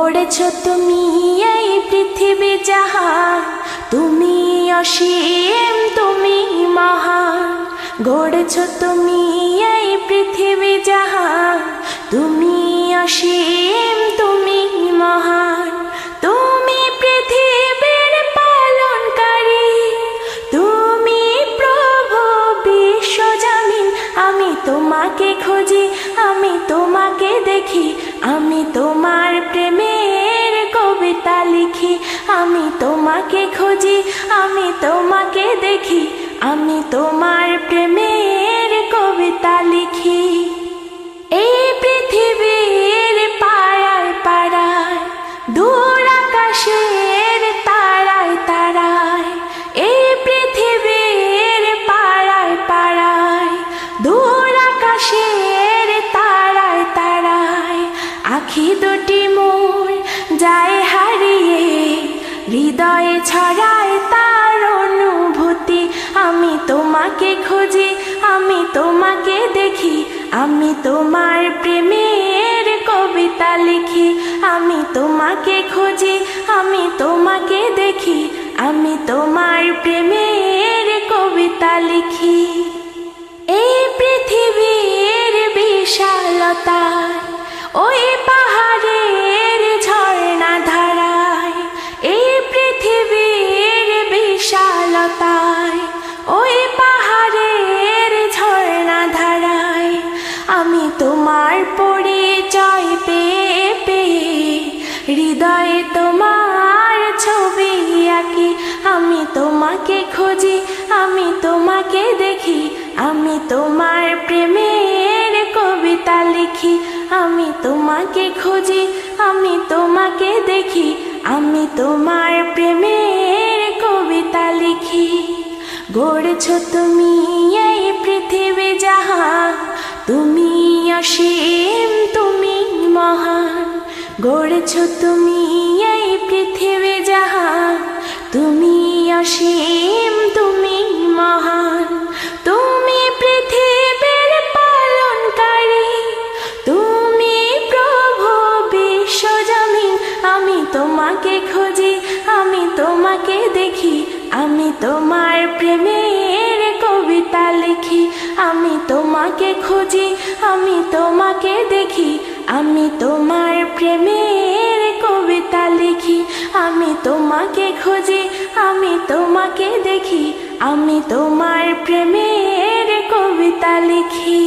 গড়েছো তুমি এই পৃথিবী জাহান, তুমি অসীম তুমি মহান। গড়েছো তুমি এই পৃথিবী জাহান, তুমি অসীম তুমি মহান। তুমি পৃথিবীর পালনকারী, তুমি প্রভু বিশ্বজামিন। আমি তোমাকে খুঁজি, আমি তোমাকে দেখি, আমি তোমার প্রেমের কবিতা লিখি। আমি তোমাকে খুঁজি, আমি তোমাকে দেখি, আমি তোমার প্রেমের কবিতা লিখি। এই পৃথিবীর পাড়ায় পাড়ায়, দূর আকাশের তারায় তারায়, এই পৃথিবীর পাড়ায় পাড়ায়, দূর আকাশের তারায় তারায়, আখি দুটি মোর যায় হারিয়ে, হৃদয়ে ছড়ায় তার অনুভূতি। আমি তোমাকে খুঁজি, আমি তোমাকে দেখি, আমি তোমার প্রেমের কবিতা লিখি। আমি তোমাকে খুঁজি, আমি তোমাকে দেখি, আমি তোমার প্রেমের কবিতা লিখি। এই পৃথিবীর বিশালতায়, ওই পাহাড়ের ঝর্ণা ধারায়, এই পৃথিবীর বিশালতায়, ওই পাহাড়ের ঝর্ণা ধারায়, আমি তোমার পরিচয় পেয়ে পেয়ে হৃদয়ে তোমার ছবি আঁকি। আমি তোমাকে খুঁজি, আমি তোমাকে দেখি, আমি তোমার প্রেমের কবিতা লিখি। আমি তোমাকে খুঁজি, আমি তোমাকে দেখি, আমি তোমার প্রেমের কবিতা লিখি। গড়েছো তুমি এই পৃথিবী জাহান, তুমি অসীম তুমি মহান। গড়েছো তুমি এই পৃথিবী জাহান, তুমি অসীম তুমি মহান। তুমি পৃথিবীর পালনকারী, তুমি প্রভু বিশ্বজামিন। আমি তোমাকে খুঁজি, আমি তোমাকে দেখি, আমি তোমার প্রেমের কবিতা লিখি। আমি তোমাকে খুঁজি, আমি তোমাকে দেখি, আমি তোমার প্রেমের কবিতা লিখি। আমি তোমাকে খুঁজি, আমি তোমাকে দেখি, আমি তোমার প্রেমের কবিতা লিখি।